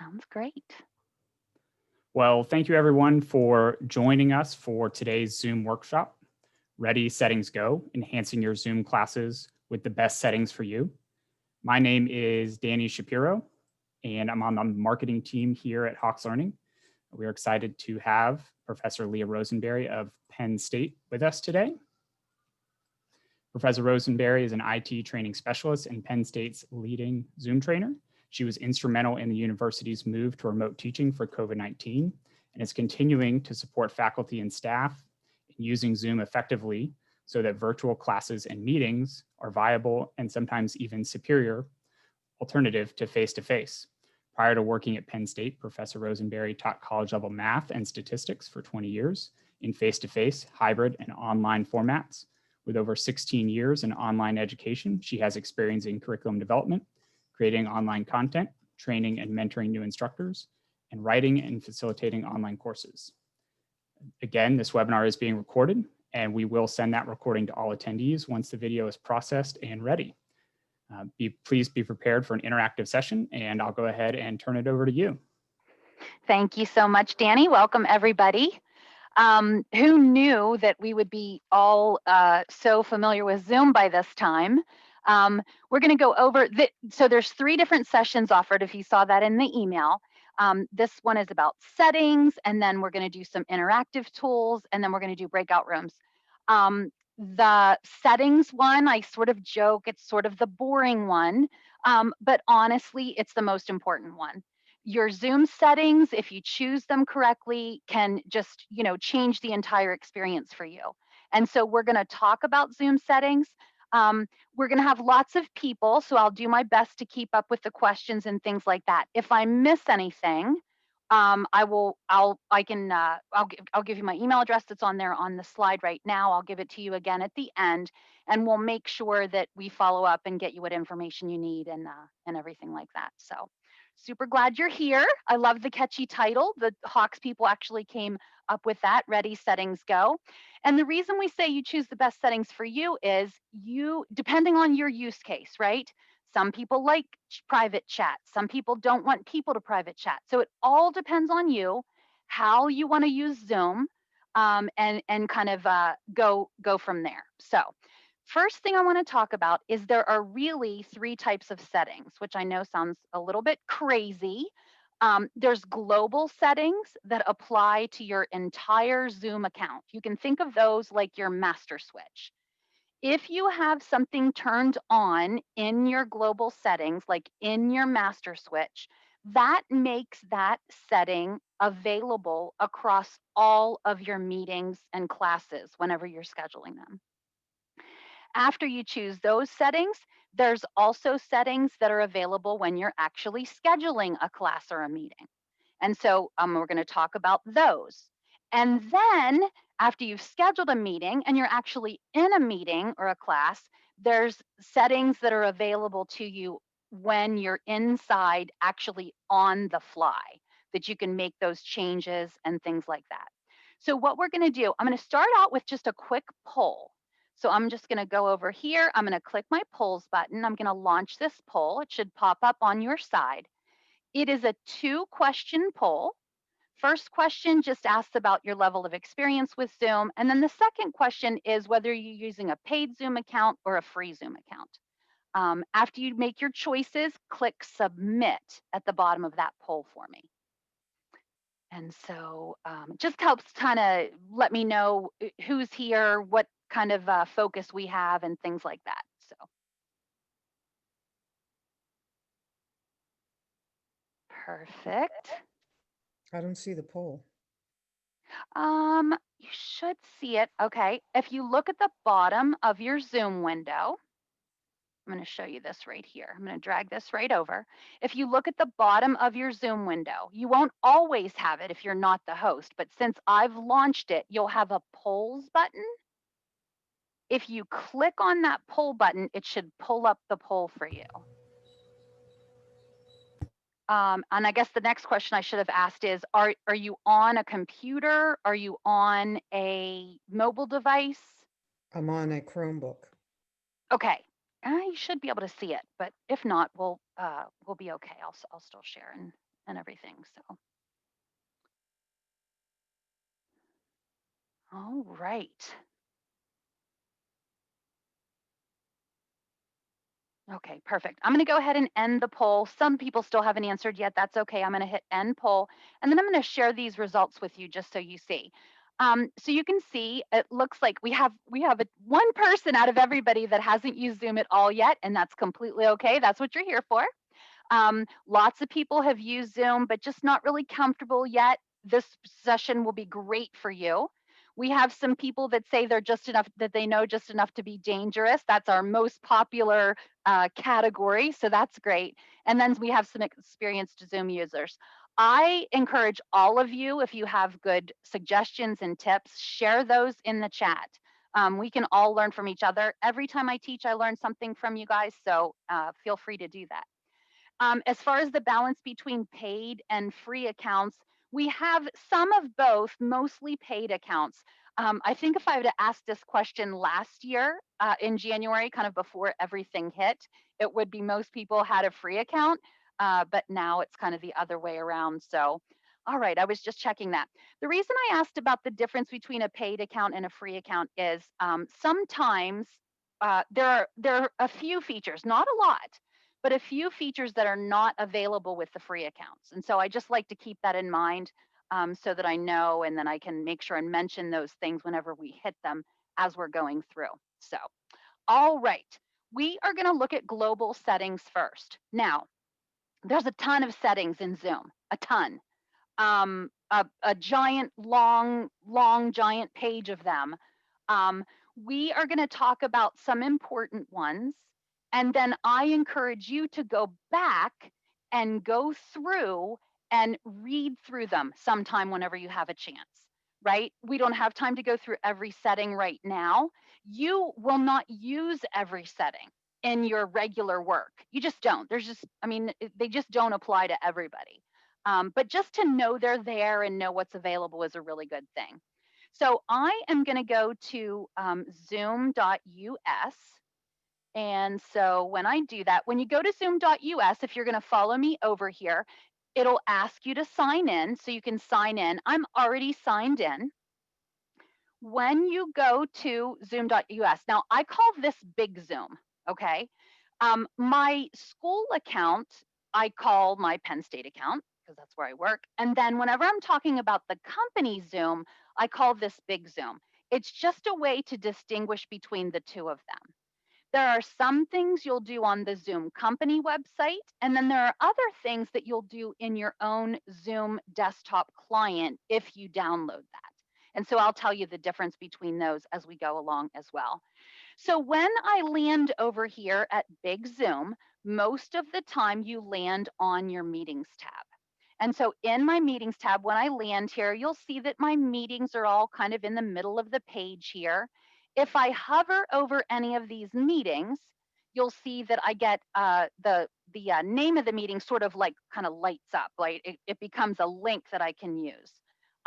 Sounds great. Well, thank you everyone for joining us for today's Zoom workshop. Ready, settings, go, enhancing your Zoom classes with the best settings for you. My name is Danny Shapiro, and I'm on the marketing team here at Hawks Learning. We're excited to have Professor Leah Rosenberry of Penn State with us today. Professor Rosenberry is an IT training specialist and Penn State's leading Zoom trainer. She was instrumental in the university's move to remote teaching for COVID-19 and is continuing to support faculty and staff in using Zoom effectively so that virtual classes and meetings are viable and sometimes even superior alternative to face-to-face. Prior to working at Penn State, Professor Rosenberry taught college-level math and statistics for 20 years in face-to-face, hybrid, and online formats. With over 16 years in online education, she has experience in curriculum development, creating online content, training and mentoring new instructors, and writing and facilitating online courses. Again, this webinar is being recorded, and we will send that recording to all attendees once the video is processed and ready. Please be prepared for an interactive session, and I'll go ahead and turn it over to you. Thank you so much, Danny. Welcome, everybody. Who knew that we would be all so familiar with Zoom by this time? We're going to go over, so there's 3 different sessions offered if you saw that in the email. This one is about settings, and then we're going to do some interactive tools, and then we're going to do breakout rooms. The settings one, I sort of joke, it's sort of the boring one, but honestly, it's the most important one. Your Zoom settings, if you choose them correctly, can just, change the entire experience for you. And so we're going to talk about Zoom settings. We're going to have lots of people, so I'll do my best to keep up with the questions and things like that. If I miss anything, I'll give you my email address that's on there on the slide right now. I'll give it to you again at the end, and we'll make sure that we follow up and get you what information you need and everything like that. So super glad you're here. I love the catchy title. The Hawks people actually came up with that, Ready, Settings, Go. And the reason we say you choose the best settings for you is depending on your use case, right? Some people like private chat. Some people don't want people to private chat. So it all depends on you, how you want to use Zoom, and kind of go from there. So first thing I want to talk about is there are really 3 types of settings, which I know sounds a little bit crazy. There's global settings that apply to your entire Zoom account. You can think of those like your master switch. If you have something turned on in your global settings, like in your master switch, that makes that setting available across all of your meetings and classes whenever you're scheduling them. After you choose those settings, there's also settings that are available when you're actually scheduling a class or a meeting. And so we're going to talk about those. And then after you've scheduled a meeting and you're actually in a meeting or a class, there's settings that are available to you when you're inside, actually on the fly, that you can make those changes and things like that. So what we're going to do, I'm going to start out with just a quick poll. So I'm just going to go over here. I'm going to click my polls button. I'm going to launch this poll. It should pop up on your side. It is a 2-question poll. First question just asks about your level of experience with Zoom. And then the second question is whether you're using a paid Zoom account or a free Zoom account. After you make your choices, click submit at the bottom of that poll for me. And so it just helps kind of let me know who's here, what kind of focus we have and things like that. So perfect. I don't see the poll. You should see it. Okay. If you look at the bottom of your Zoom window, I'm going to show you this right here. I'm going to drag this right over. If you look at the bottom of your Zoom window, you won't always have it if you're not the host, but since I've launched it, you'll have a polls button. If you click on that poll button, it should pull up the poll for you. And I guess the next question I should have asked is, are you on a computer? Are you on a mobile device? I'm on a Chromebook. Okay, you should be able to see it, but if not, we'll be okay. I'll still share and and everything. So, all right. Okay, perfect. I'm going to go ahead and end the poll. Some people still haven't answered yet. That's okay. I'm going to hit end poll, and then I'm going to share these results with you just so you see. So you can see it looks like we have one person out of everybody that hasn't used Zoom at all yet, and that's completely okay. That's what you're here for. Lots of people have used Zoom, but just not really comfortable yet. This session will be great for you. We have some people that say they're just enough, that they know just enough to be dangerous. That's our most popular category, so that's great. And then we have some experienced Zoom users. I encourage all of you, if you have good suggestions and tips, share those in the chat. We can all learn from each other. Every time I teach, I learn something from you guys, so feel free to do that. As far as the balance between paid and free accounts, we have some of both, mostly paid accounts. I think if I would have asked this question last year in January, kind of before everything hit, it would be most people had a free account, but now it's kind of the other way around. So, all right, I was just checking that. The reason I asked about the difference between a paid account and a free account is sometimes there are a few features, not a lot, but a few features that are not available with the free accounts. And so I just like to keep that in mind so that I know, and then I can make sure and mention those things whenever we hit them as we're going through. So, all right, we are going to look at global settings first. Now, there's a ton of settings in Zoom, a ton. A giant, long, giant page of them. Um, we are going to talk about some important ones, and then I encourage you to go back and go through and read through them sometime whenever you have a chance, right? We don't have time to go through every setting right now. You will not use every setting in your regular work. You just don't. There's just, I mean, they just don't apply to everybody. But just to know they're there and know what's available is a really good thing. So I am going to go to zoom.us. And so when I do that, when you go to zoom.us, if you're going to follow me over here, it'll ask you to sign in. So you can sign in. I'm already signed in. When you go to zoom.us, now I call this Big Zoom, okay? My school account, I call my Penn State account because that's where I work. And then whenever I'm talking about the company Zoom, I call this Big Zoom. It's just a way to distinguish between the two of them. There are some things you'll do on the Zoom company website, and then there are other things that you'll do in your own Zoom desktop client if you download that. And so I'll tell you the difference between those as we go along as well. So when I land over here at Big Zoom, most of the time you land on your meetings tab. And so in my meetings tab, when I land here, you'll see that my meetings are all kind of in the middle of the page here. If I hover over any of these meetings, you'll see that I get the name of the meeting sort of like kind of lights up, like it becomes a link that I can use.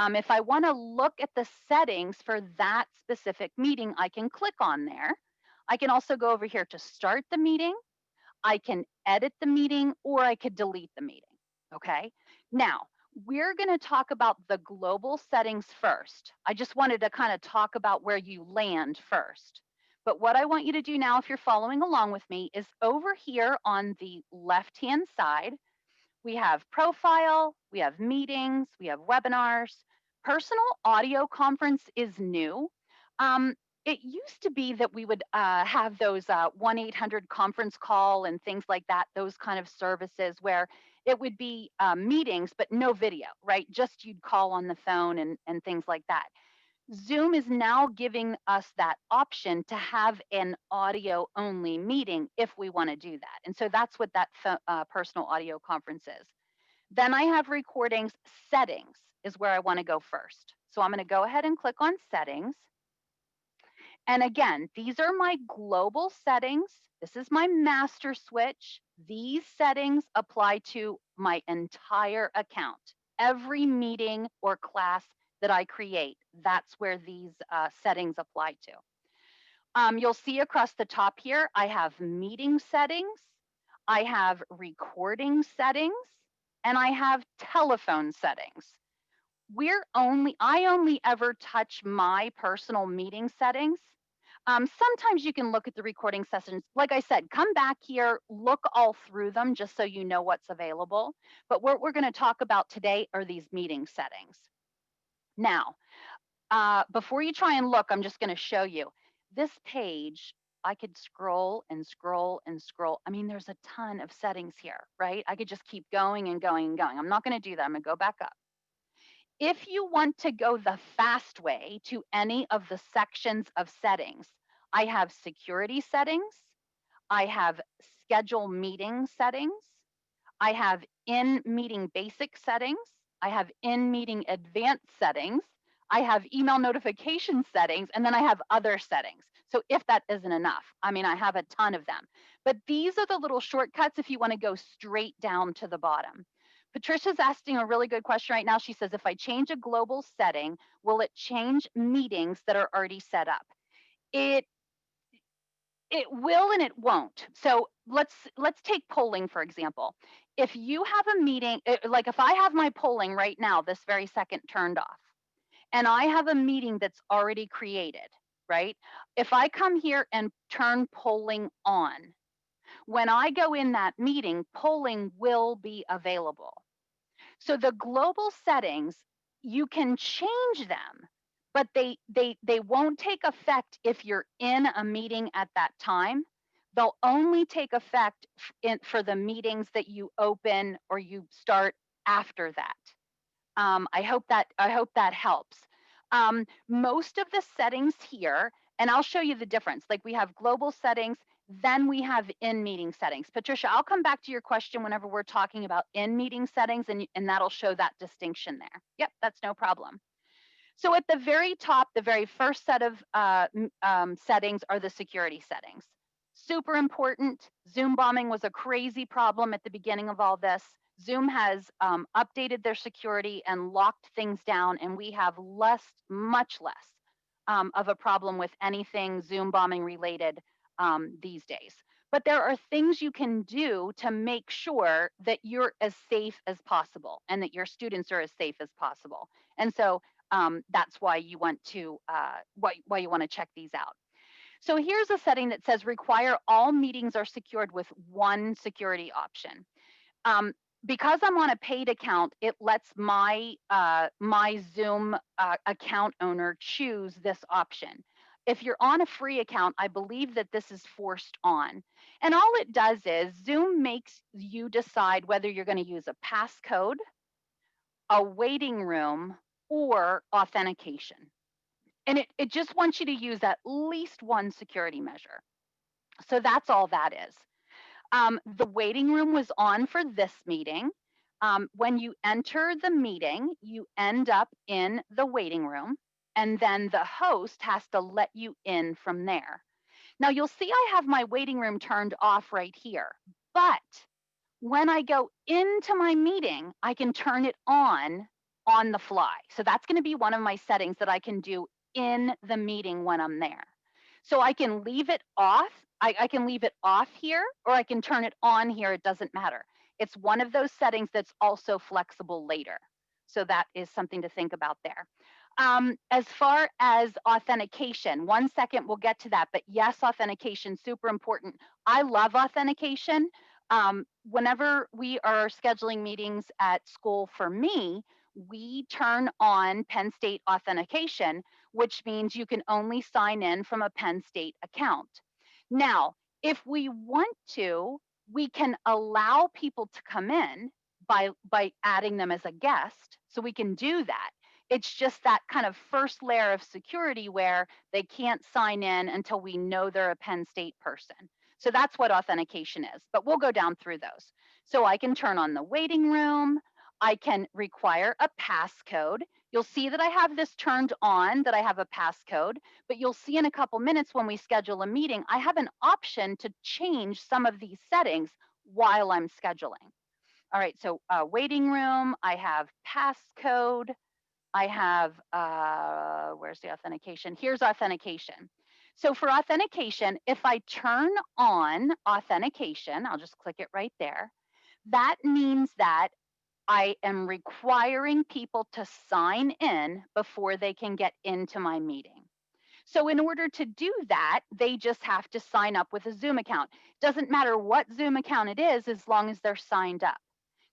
If I want to look at the settings for that specific meeting, I can click on there. I can also go over here to start the meeting. I can edit the meeting, or I could delete the meeting. Okay. Now, we're going to talk about the global settings first. I just wanted to kind of talk about where you land first. But what I want you to do now, if you're following along with me, is over here on the left-hand side, we have profile, we have meetings, we have webinars. Personal audio conference is new. It used to be that we would have those 1-800 conference call and things like that, those kind of services where it would be meetings, but no video, right? Just you'd call on the phone and things like that. Zoom is now giving us that option to have an audio only meeting if we want to do that. And so that's what that personal audio conference is. Then I have recordings. Settings is where I want to go first. So I'm going to go ahead and click on settings. And again, these are my global settings. This is my master switch. These settings apply to my entire account. Every meeting or class that I create, that's where these settings apply to. You'll see across the top here, I have meeting settings. I have recording settings. and I have telephone settings. I only ever touch my personal meeting settings. Sometimes you can look at the recording sessions. Like I said, come back here, look all through them just so you know what's available. But what we're going to talk about today are these meeting settings. Now, before you try and look, I'm just going to show you this page. I could scroll and scroll and scroll. I mean, there's a ton of settings here, right? I could just keep going and going and going. I'm not going to do that. I'm going to go back up. If you want to go the fast way to any of the sections of settings, I have security settings, I have schedule meeting settings, I have in meeting basic settings, I have in meeting advanced settings, I have email notification settings, and then I have other settings. So if that isn't enough, I mean, I have a ton of them. But these are the little shortcuts if you want to go straight down to the bottom. Patricia's asking a really good question right now. She says, if I change a global setting, will it change meetings that are already set up? It will and it won't. So let's take polling, for example. If you have a meeting, like if I have my polling right now, this very second turned off, and I have a meeting that's already created, right? If I come here and turn polling on, when I go in that meeting, polling will be available. So the global settings, you can change them, but they won't take effect if you're in a meeting at that time. They'll only take effect for the meetings that you open or you start after that. I hope that helps. Most of the settings here, and I'll show you the difference. Like we have global settings, then we have in-meeting settings. Patricia, I'll come back to your question whenever we're talking about in-meeting settings, and that'll show that distinction there. Yep, that's no problem. So at the very top, the very first set of settings are the security settings. Super important. Zoom bombing was a crazy problem at the beginning of all this. Zoom has updated their security and locked things down, and we have much less of a problem with anything Zoom bombing related these days. But there are things you can do to make sure that you're as safe as possible and that your students are as safe as possible. And so that's why you want to why you want to check these out. So here's a setting that says require all meetings are secured with one security option. Because I'm on a paid account, it lets my my Zoom account owner choose this option. If you're on a free account, I believe that this is forced on. And all it does is Zoom makes you decide whether you're going to use a passcode, a waiting room, or authentication. And it just wants you to use at least one security measure. So that's all that is. The waiting room was on for this meeting. When you enter the meeting, you end up in the waiting room, and then the host has to let you in from there. Now you'll see I have my waiting room turned off right here, but when I go into my meeting, I can turn it on the fly. So that's going to be one of my settings that I can do in the meeting when I'm there. So I can leave it off. I can leave it off here, or I can turn it on here. It doesn't matter. It's one of those settings that's also flexible later. So that is something to think about there. As far as authentication, 1 second, we'll get to that. But yes, authentication, super important. I love authentication. Whenever we are scheduling meetings at school, for me, we turn on Penn State authentication, which means you can only sign in from a Penn State account. Now, if we want to, we can allow people to come in by adding them as a guest. So we can do that. It's just that kind of first layer of security where they can't sign in until we know they're a Penn State person. So that's what authentication is, but we'll go down through those. So I can turn on the waiting room. I can require a passcode. You'll see that I have this turned on, that I have a passcode, but you'll see in a couple minutes when we schedule a meeting, I have an option to change some of these settings while I'm scheduling. All right, so waiting room, I have passcode, I have, where's the authentication? Here's authentication. So for authentication, if I turn on authentication, I'll just click it right there. That means that I am requiring people to sign in before they can get into my meeting. So in order to do that, they just have to sign up with a Zoom account. Doesn't matter what Zoom account it is as long as they're signed up.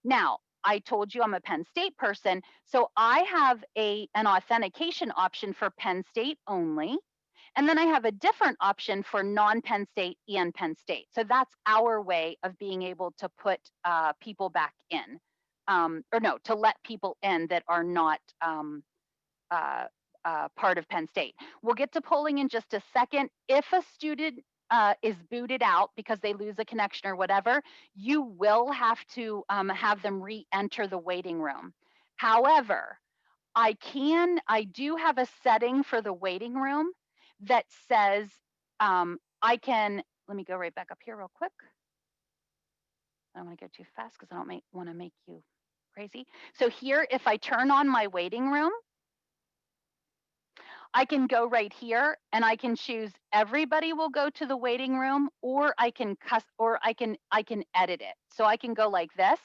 Now, I told you I'm a Penn State person, so I have an authentication option for Penn State only. And then I have a different option for non-Penn State and Penn State. So that's our way of being able to put people back in, or no, to let people in that are not part of Penn State. We'll get to polling in just a second. If a student is booted out because they lose a connection or whatever, you will have to have them re-enter the waiting room. However, I do have a setting for the waiting room that says I can, let me go right back up here real quick. I don't want to go too fast because I don't want to make you crazy. So here, if I turn on my waiting room, I can go right here and I can choose everybody will go to the waiting room, or I can edit it. So I can go like this.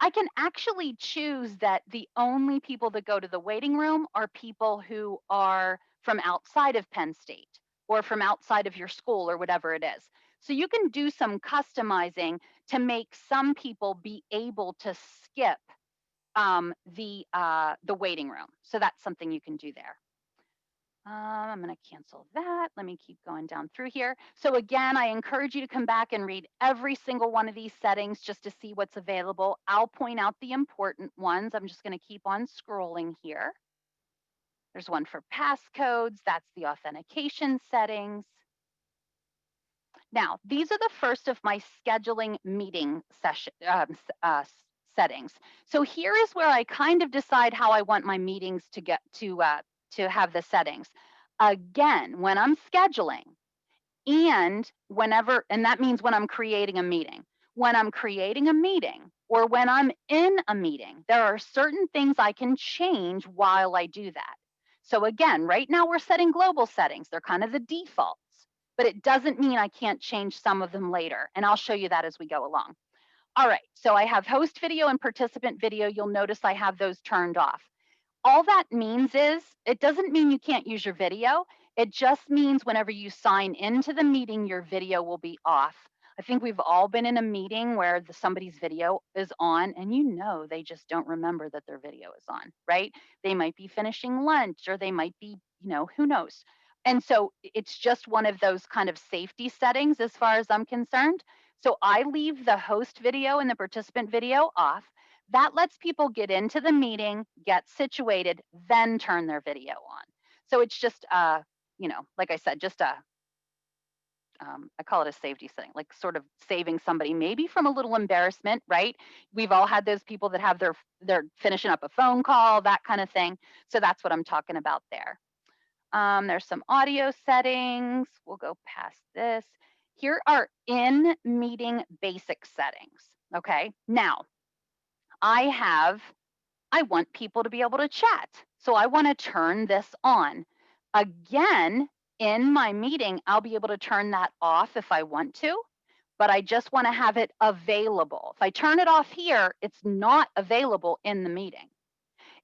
I can actually choose that the only people that go to the waiting room are people who are from outside of Penn State or from outside of your school or whatever it is. So you can do some customizing to make some people be able to skip the waiting room. So that's something you can do there. I'm going to cancel that. Let me keep going down through here. So again, I encourage you to come back and read every single one of these settings just to see what's available. I'll point out the important ones. I'm just going to keep on scrolling here. There's one for passcodes. That's the authentication settings. Now, these are the first of my scheduling meeting session settings. So here is where I kind of decide how I want my meetings to get to have the settings. Again, when I'm scheduling and whenever, and that means when I'm creating a meeting. When I'm creating a meeting or when I'm in a meeting, there are certain things I can change while I do that. So again, right now we're setting global settings. They're kind of the defaults, but it doesn't mean I can't change some of them later. And I'll show you that as we go along. All right, so I have host video and participant video. You'll notice I have those turned off. All that means is, it doesn't mean you can't use your video. It just means whenever you sign into the meeting, your video will be off. I think we've all been in a meeting where somebody's video is on and you know they just don't remember that their video is on, right? They might be finishing lunch or they might be, who knows? And so it's just one of those kind of safety settings as far as I'm concerned. So I leave the host video and the participant video off. That lets people get into the meeting, get situated, then turn their video on. So it's just, like I said, just I call it a safety setting, like sort of saving somebody maybe from a little embarrassment, right? We've all had those people that have they're finishing up a phone call, that kind of thing. So that's what I'm talking about there. There's some audio settings. We'll go past this. Here are in meeting basic settings. Okay, now I want people to be able to chat. So I want to turn this on. Again, in my meeting, I'll be able to turn that off if I want to, but I just want to have it available. If I turn it off here, it's not available in the meeting.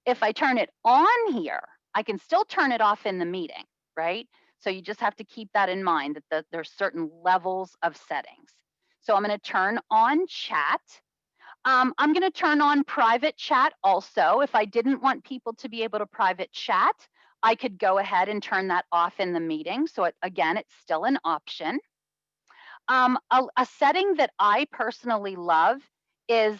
If I turn it on here, I can still turn it off in the meeting, right? So you just have to keep that in mind that there's certain levels of settings. So I'm going to turn on chat. I'm going to turn on private chat also. If I didn't want people to be able to private chat, I could go ahead and turn that off in the meeting. So again, it's still an option. A setting that I personally love is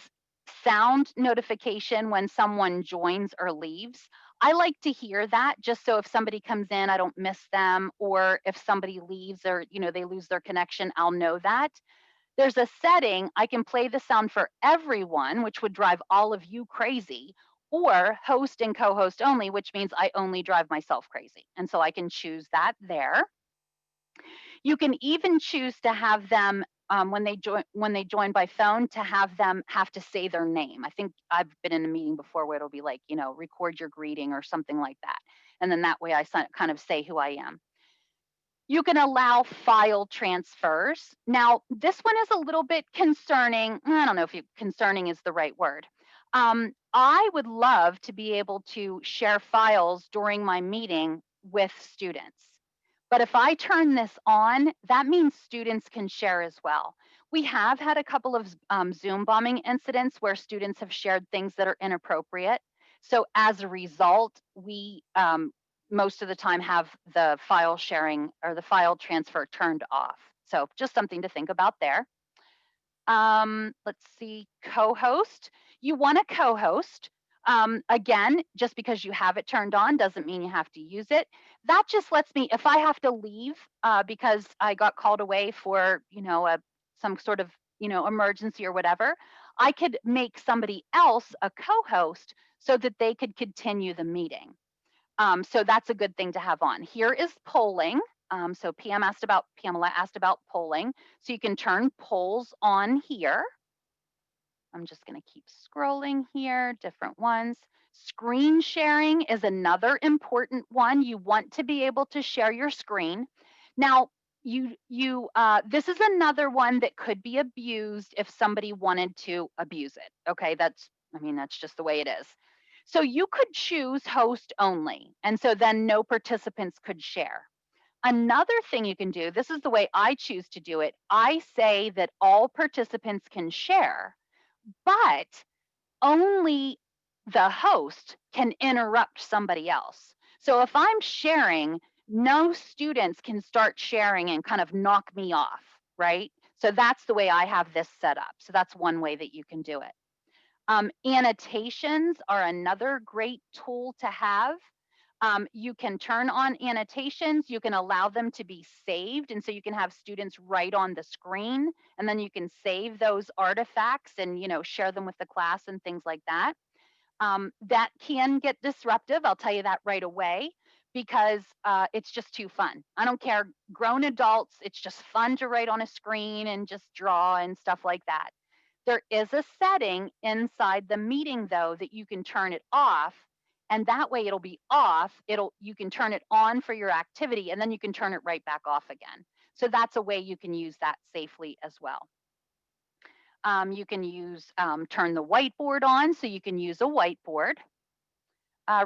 sound notification when someone joins or leaves. I like to hear that just so if somebody comes in, I don't miss them, or if somebody leaves or they lose their connection, I'll know that. There's a setting, I can play the sound for everyone, which would drive all of you crazy, or host and co-host only, which means I only drive myself crazy. And so I can choose that there. You can even choose to have them, when they join by phone, to have them have to say their name. I think I've been in a meeting before where it'll be like, record your greeting or something like that. And then that way I kind of say who I am. You can allow file transfers. Now, this one is a little bit concerning. I don't know if concerning is the right word. I would love to be able to share files during my meeting with students. But if I turn this on, that means students can share as well. We have had a couple of Zoom bombing incidents where students have shared things that are inappropriate. So as a result, we most of the time have the file sharing or the file transfer turned off. So just something to think about there. Let's see, co-host. You want a co-host. Again, just because you have it turned on doesn't mean you have to use it. That just lets me, if I have to leave because I got called away for, some sort of, emergency or whatever, I could make somebody else a co-host so that they could continue the meeting. So that's a good thing to have on. Here is polling. So Pamela asked about polling. So you can turn polls on here. I'm just going to keep scrolling here, different ones. Screen sharing is another important one. You want to be able to share your screen. Now, this is another one that could be abused if somebody wanted to abuse it. Okay, that's just the way it is. So you could choose host only, and so then no participants could share. Another thing you can do, this is the way I choose to do it. I say that all participants can share, but only the host can interrupt somebody else. So if I'm sharing, no students can start sharing and kind of knock me off, right? So that's the way I have this set up. So that's one way that you can do it. Annotations are another great tool to have. You can turn on annotations, you can allow them to be saved, and so you can have students write on the screen, and then you can save those artifacts and share them with the class and things like that. That can get disruptive, I'll tell you that right away, because it's just too fun. I don't care, grown adults, it's just fun to write on a screen and just draw and stuff like that. There is a setting inside the meeting though that you can turn it off, and that way it'll be off. You can turn it on for your activity and then you can turn it right back off again. So that's a way you can use that safely as well. You can turn the whiteboard on, so you can use a whiteboard.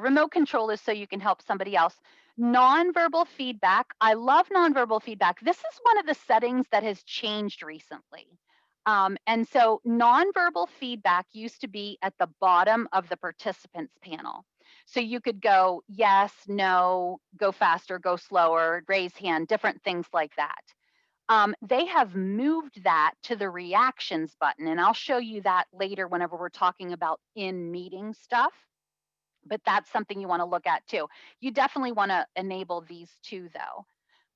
Remote control is so you can help somebody else. Nonverbal feedback. I love nonverbal feedback. This is one of the settings that has changed recently. And so nonverbal feedback used to be at the bottom of the participants panel. So you could go yes, no, go faster, go slower, raise hand, different things like that. They have moved that to the reactions button, and I'll show you that later whenever we're talking about in-meeting stuff. But that's something you want to look at too. You definitely want to enable these two though.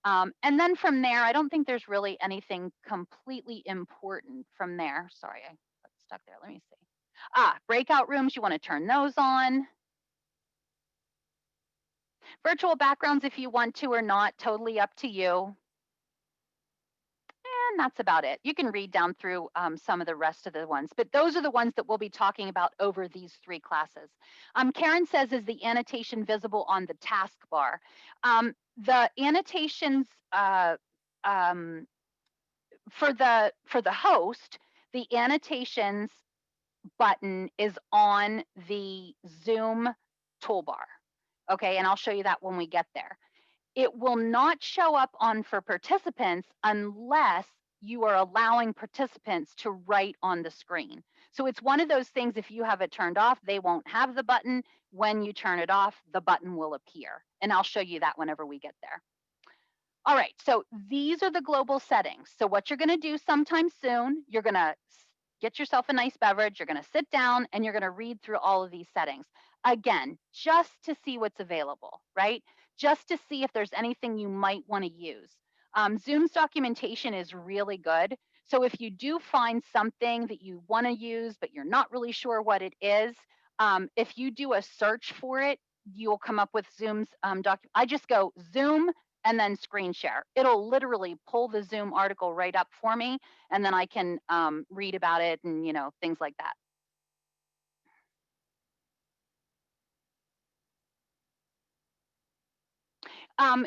And then from there, I don't think there's really anything completely important from there. Sorry, I got stuck there. Let me see. Breakout rooms, you want to turn those on. Virtual backgrounds, if you want to or not, totally up to you. And that's about it. You can read down through some of the rest of the ones, but those are the ones that we'll be talking about over these 3 classes. Karen says, is the annotation visible on the taskbar? The annotations for the host, the annotations button is on the Zoom toolbar. Okay, and I'll show you that when we get there. It will not show up on for participants unless you are allowing participants to write on the screen. So it's one of those things, if you have it turned off, they won't have the button. When you turn it off, the button will appear. And I'll show you that whenever we get there. All right, so these are the global settings. So what you're gonna do sometime soon, you're gonna get yourself a nice beverage, you're gonna sit down and you're gonna read through all of these settings. Again, just to see what's available, right? Just to see if there's anything you might wanna use. Zoom's documentation is really good. So if you do find something that you wanna use, but you're not really sure what it is, if you do a search for it, you'll come up with Zoom's I just go Zoom and then screen share. It'll literally pull the Zoom article right up for me, and then I can read about it and things like that.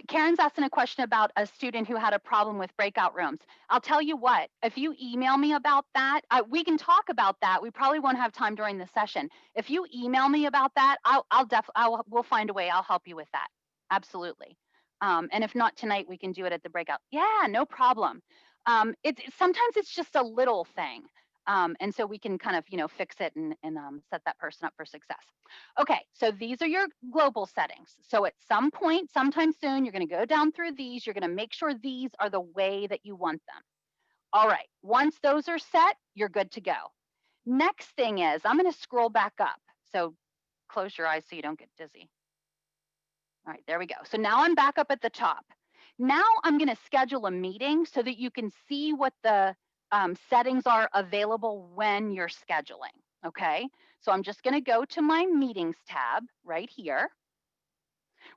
Karen's asking a question about a student who had a problem with breakout rooms. I'll tell you what, if you email me about that, we can talk about that. We probably won't have time during the session. If you email me about that, we'll find a way. I'll help you with that. Absolutely. And if not tonight, we can do it at the breakout. Yeah, no problem. Sometimes it's just a little thing. And so we can kind of, fix it and set that person up for success. Okay, so these are your global settings. So at some point, sometime soon, you're going to go down through these. You're going to make sure these are the way that you want them. All right, once those are set, you're good to go. Next thing is, I'm going to scroll back up. So close your eyes so you don't get dizzy. All right, there we go. So now I'm back up at the top. Now I'm going to schedule a meeting so that you can see what the settings are available when you're scheduling. Okay, so I'm just going to go to my meetings tab right here.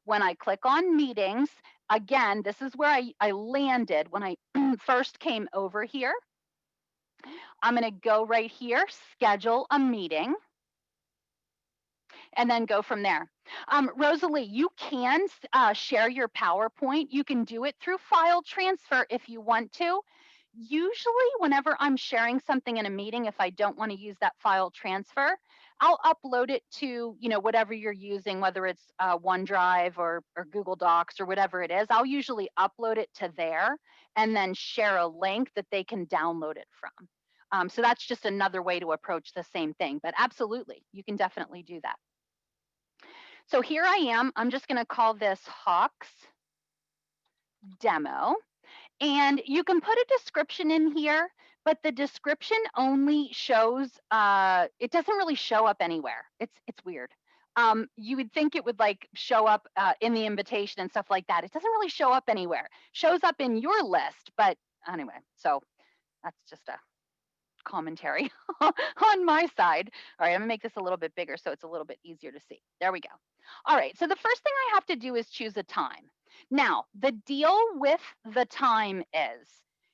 When I click on meetings, again, this is where I landed when I first came over here. I'm going to go right here, schedule a meeting, and then go from there. Rosalie, you can share your PowerPoint. You can do it through file transfer if you want to. Usually whenever I'm sharing something in a meeting, if I don't want to use that file transfer, I'll upload it to, whatever you're using, whether it's OneDrive or Google Docs or whatever it is. I'll usually upload it to there and then share a link that they can download it from. So that's just another way to approach the same thing, but absolutely, you can definitely do that. So here I am. I'm just going to call this Hawks demo. And you can put a description in here, but the description only shows, it doesn't really show up anywhere. It's weird. You would think it would like show up in the invitation and stuff like that. It doesn't really show up anywhere. Shows up in your list, but anyway, so that's just a commentary on my side. All right, I'm gonna make this a little bit bigger so it's a little bit easier to see. There we go. All right, so the first thing I have to do is choose a time. Now, the deal with the time is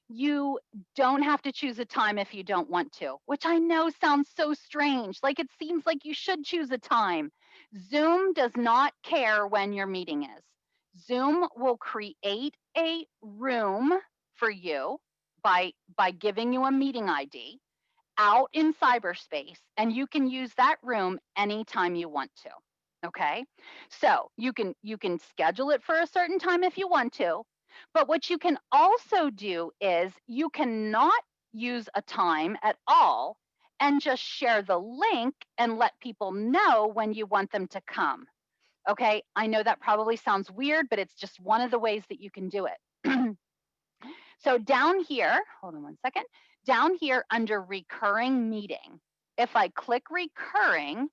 you don't have to choose a time if you don't want to, which I know sounds so strange. Like it seems like you should choose a time. Zoom does not care when your meeting is. Zoom will create a room for you by giving you a meeting ID out in cyberspace, and you can use that room anytime you want to. Okay, so you can schedule it for a certain time if you want to, but what you can also do is you cannot use a time at all and just share the link and let people know when you want them to come. Okay, I know that probably sounds weird, but it's just one of the ways that you can do it. So down here, hold on one second, down here under recurring meeting, if I click recurring,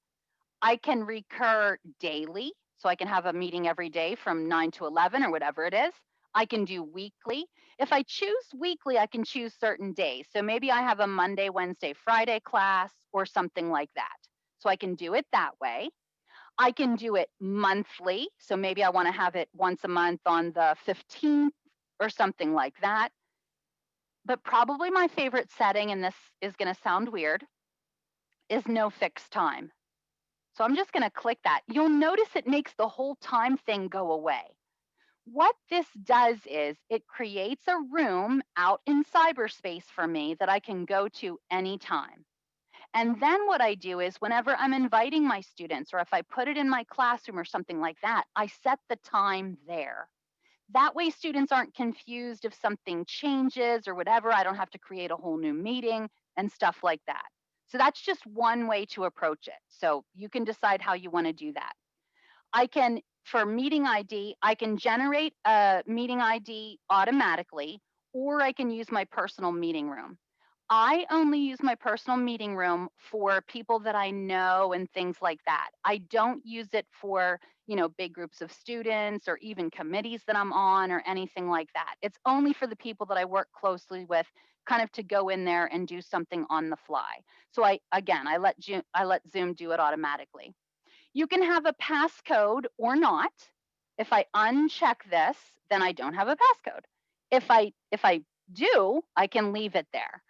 I can recur daily. So I can have a meeting every day from 9 to 11 or whatever it is. I can do weekly. If I choose weekly, I can choose certain days. So maybe I have a Monday, Wednesday, Friday class or something like that. So I can do it that way. I can do it monthly. So maybe I want to have it once a month on the 15th or something like that. But probably my favorite setting, and this is going to sound weird, is no fixed time. So I'm just going to click that. You'll notice it makes the whole time thing go away. What this does is it creates a room out in cyberspace for me that I can go to anytime. And then what I do is whenever I'm inviting my students, or if I put it in my classroom or something like that, I set the time there. That way students aren't confused if something changes or whatever. I don't have to create a whole new meeting and stuff like that. So that's just one way to approach it. So you can decide how you want to do that. I can, for meeting ID, I can generate a meeting ID automatically, or I can use my personal meeting room. I only use my personal meeting room for people that I know and things like that. I don't use it for, big groups of students or even committees that I'm on or anything like that. It's only for the people that I work closely with, kind of to go in there and do something on the fly. So I let Zoom do it automatically. You can have a passcode or not. If I uncheck this, then I don't have a passcode. If I do, I can leave it there.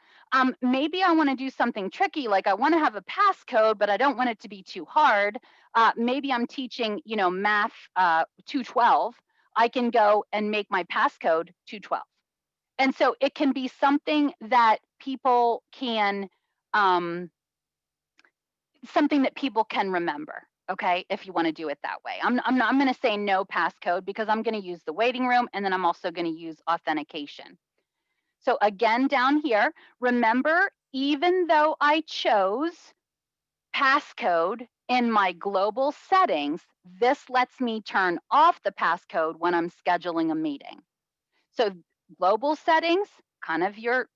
Maybe I want to do something tricky, like I want to have a passcode, but I don't want it to be too hard. Maybe I'm teaching, math 212. I can go and make my passcode 212. And so it can be something that people can, remember. Okay, if you want to do it that way. I'm going to say no passcode because I'm going to use the waiting room, and then I'm also going to use authentication. So again, down here, remember, even though I chose passcode in my global settings, this lets me turn off the passcode when I'm scheduling a meeting. So global settings, kind of your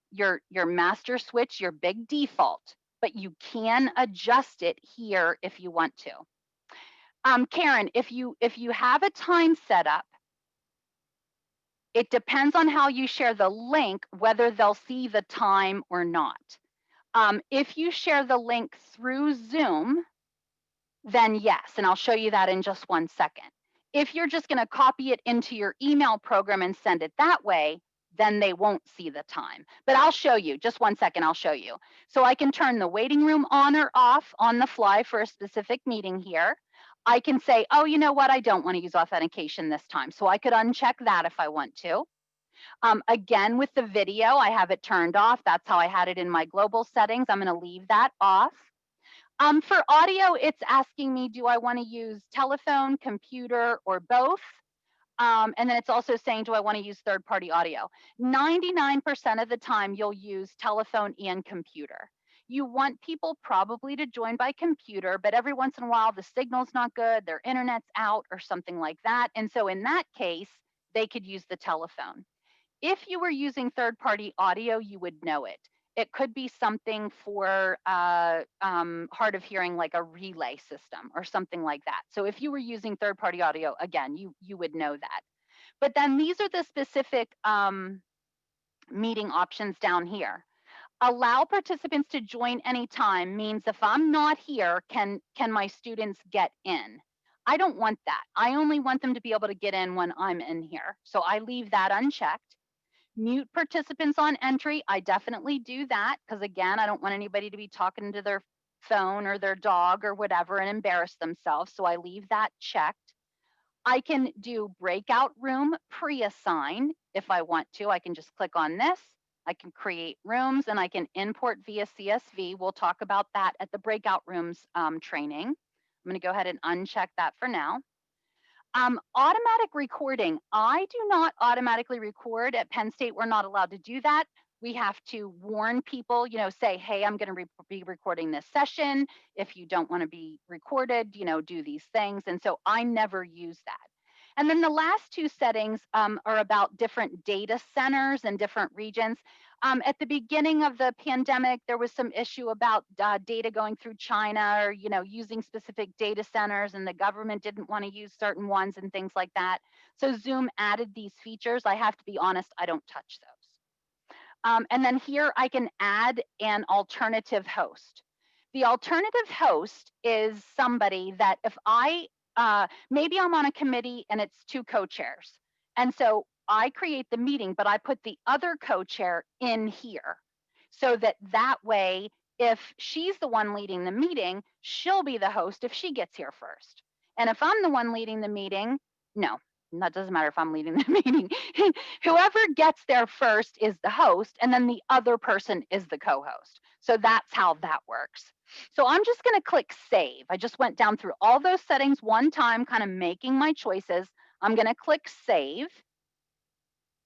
master switch, your big default, but you can adjust it here if you want to. Karen, if you have a time set up, it depends on how you share the link, whether they'll see the time or not. If you share the link through Zoom, then yes, and I'll show you that in just 1 second. If you're just going to copy it into your email program and send it that way, then they won't see the time. But I'll show you, just 1 second, I'll show you. So I can turn the waiting room on or off on the fly for a specific meeting here. I can say, oh, you know what, I don't want to use authentication this time. So I could uncheck that if I want to. Again, with the video, I have it turned off. That's how I had it in my global settings. I'm going to leave that off. For audio, it's asking me, do I want to use telephone, computer, or both? And then it's also saying, do I want to use third-party audio? 99% of the time, you'll use telephone and computer. You want people probably to join by computer, but every once in a while, the signal's not good, their internet's out, or something like that. And so in that case, they could use the telephone. If you were using third-party audio, you would know it. It could be something for hard of hearing, like a relay system or something like that. So if you were using third-party audio, again, you would know that. But then these are the specific meeting options down here. Allow participants to join anytime means if I'm not here, can my students get in? I don't want that. I only want them to be able to get in when I'm in here. So I leave that unchecked. Mute participants on entry, I definitely do that because again, I don't want anybody to be talking to their phone or their dog or whatever and embarrass themselves, so I leave that checked. I can do breakout room pre-assign if I want to. I can just click on this. I can create rooms and I can import via CSV. We'll talk about that at the breakout rooms training. I'm going to go ahead and uncheck that for now. Automatic recording. I do not automatically record. At Penn State, we're not allowed to do that. We have to warn people, say, hey, I'm going to be recording this session. If you don't want to be recorded, do these things. And so I never use that. And then the last two settings are about different data centers and different regions. At the beginning of the pandemic, there was some issue about data going through China or, using specific data centers, and the government didn't want to use certain ones and things like that. So Zoom added these features. I have to be honest, I don't touch those. And then here I can add an alternative host. The alternative host is somebody that if maybe I'm on a committee and it's 2 co-chairs. And so I create the meeting, but I put the other co-chair in here so that way, if she's the one leading the meeting, she'll be the host if she gets here first. And if I'm the one leading the meeting, no, that doesn't matter if I'm leading the meeting. Whoever gets there first is the host, and then the other person is the co-host. So that's how that works. So I'm just going to click save. I just went down through all those settings one time, kind of making my choices. I'm going to click save.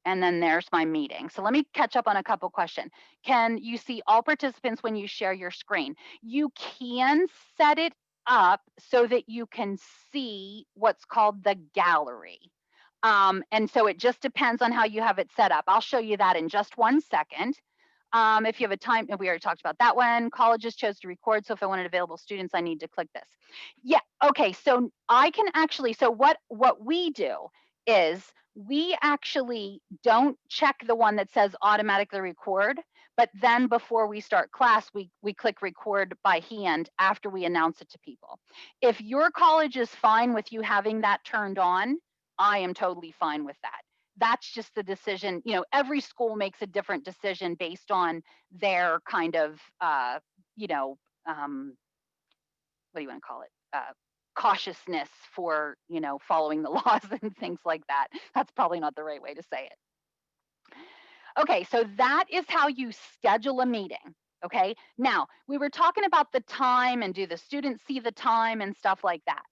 And then there's my meeting. So let me catch up on a couple questions. Can you see all participants when you share your screen? You can set it up so that you can see what's called the gallery. And so it just depends on how you have it set up. I'll show you that in just 1 second. If you have a time, we already talked about that one. Colleges chose to record, so if I wanted available students, I need to click this. Yeah, okay, so I can actually, so what we do is we actually don't check the one that says automatically record, but then before we start class, we click record by hand after we announce it to people. If your college is fine with you having that turned on, I am totally fine with that. That's just the decision. Every school makes a different decision based on their kind of, what do you want to call it? cautiousness for, following the laws and things like that. That's probably not the right way to say it. Okay, so that is how you schedule a meeting. Okay, now we were talking about the time and do the students see the time and stuff like that.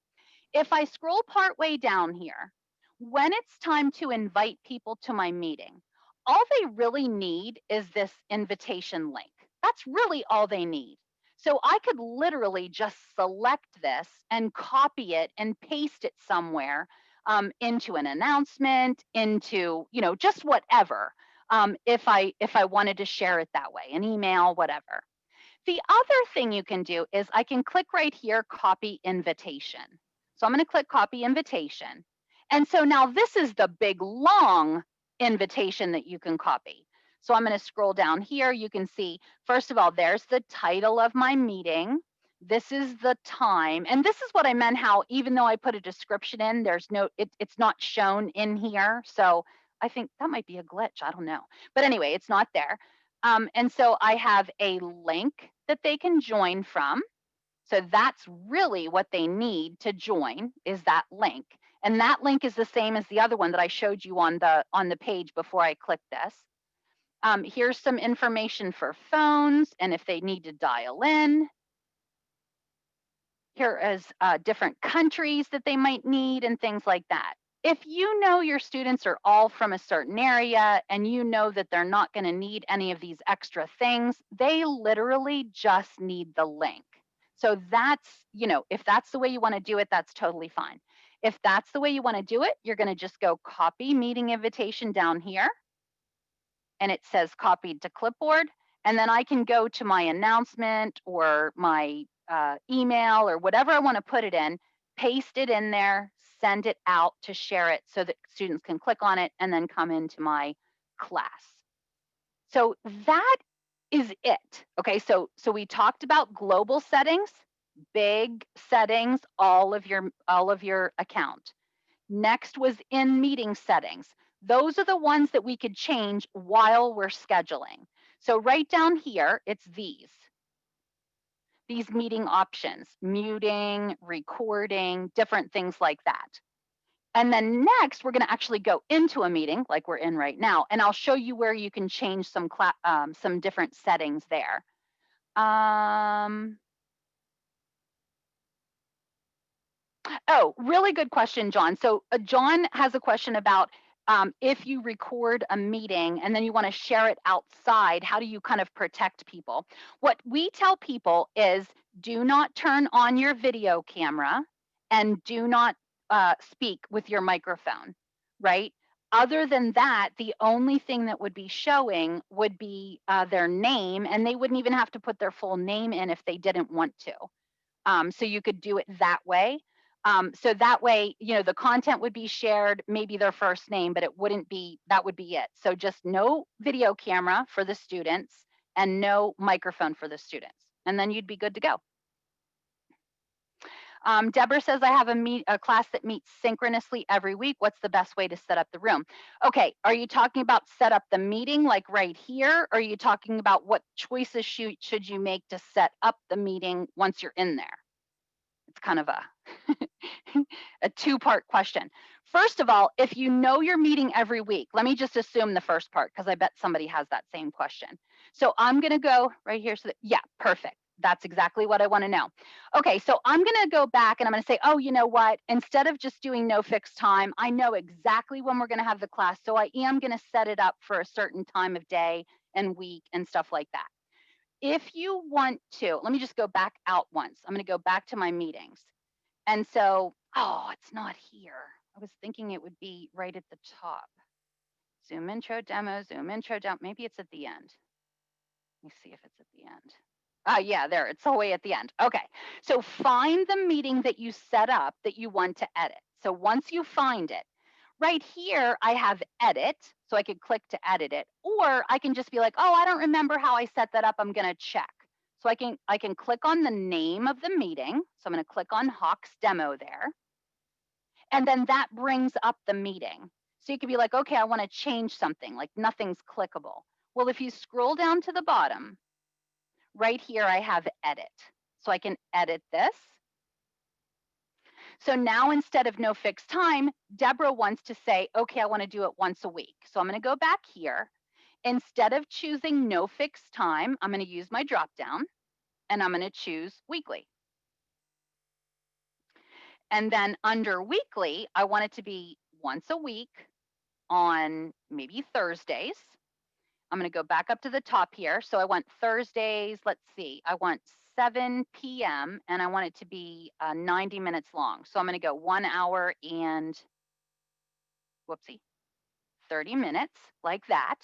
If I scroll part way down here, when it's time to invite people to my meeting, all they really need is this invitation link. That's really all they need. So I could literally just select this and copy it and paste it somewhere into an announcement, into, just whatever, if I wanted to share it that way, an email, whatever. The other thing you can do is I can click right here, copy invitation. So I'm going to click copy invitation. And so now this is the big long invitation that you can copy. So I'm going to scroll down here. You can see, first of all, there's the title of my meeting. This is the time. And this is what I meant how, even though I put a description in, it's not shown in here. So I think that might be a glitch. I don't know. But anyway, it's not there. And so I have a link that they can join from. So that's really what they need to join, is that link. And that link is the same as the other one that I showed you on the page before I clicked this. Here's some information for phones and if they need to dial in. Here is different countries that they might need and things like that. If you know your students are all from a certain area and you know that they're not going to need any of these extra things, they literally just need the link. So that's, if that's the way you want to do it, that's totally fine. If that's the way you want to do it, you're going to just go copy meeting invitation down here. And it says copied to clipboard. And then I can go to my announcement or my email or whatever I want to put it in, paste it in there, send it out to share it so that students can click on it and then come into my class. So that is it. Okay, so we talked about global settings, big settings, all of your account. Next was in meeting settings. Those are the ones that we could change while we're scheduling. So right down here, it's these meeting options, muting, recording, different things like that. And then next, we're going to actually go into a meeting like we're in right now, and I'll show you where you can change some different settings there. Oh, really good question, John. So John has a question about if you record a meeting and then you want to share it outside, how do you kind of protect people? What we tell people is do not turn on your video camera and do not speak with your microphone, right? Other than that, the only thing that would be showing would be their name, and they wouldn't even have to put their full name in if they didn't want to. So you could do it that way. So that way, the content would be shared, maybe their first name, but it wouldn't be, that would be it. So just no video camera for the students and no microphone for the students. And then you'd be good to go. Deborah says, I have a class that meets synchronously every week. What's the best way to set up the room? Okay, are you talking about set up the meeting like right here? Or are you talking about what choices should you make to set up the meeting once you're in there? It's kind of a two-part question. First of all, if you know you're meeting every week, let me just assume the first part because I bet somebody has that same question. So I'm going to go right here. So yeah, perfect. That's exactly what I want to know. Okay, so I'm going to go back and I'm going to say, oh, you know what? Instead of just doing no fixed time, I know exactly when we're going to have the class. So I am going to set it up for a certain time of day and week and stuff like that. If you want to, let me just go back out once. I'm going to go back to my meetings. And so, oh, it's not here. I was thinking it would be right at the top. Zoom intro demo, Zoom intro demo. Maybe it's at the end. Let me see if it's at the end. Yeah, there, it's all the way at the end. Okay, so find the meeting that you set up that you want to edit. So once you find it, right here, I have edit, so I could click to edit it, or I can just be like, oh, I don't remember how I set that up. I'm gonna check. So I can click on the name of the meeting. So I'm gonna click on Hawk's demo there. And then that brings up the meeting. So you could be like, okay, I wanna change something, like nothing's clickable. Well, if you scroll down to the bottom, right here, I have edit. So I can edit this. So now instead of no fixed time, Deborah wants to say, okay, I want to do it once a week. So I'm going to go back here. Instead of choosing no fixed time, I'm going to use my drop down and I'm going to choose weekly. And then under weekly, I want it to be once a week on maybe Thursdays. I'm going to go back up to the top here. So I want Thursdays, let's see, I want 7 p.m. and I want it to be 90 minutes long. So I'm going to go 1 hour and, whoopsie, 30 minutes like that.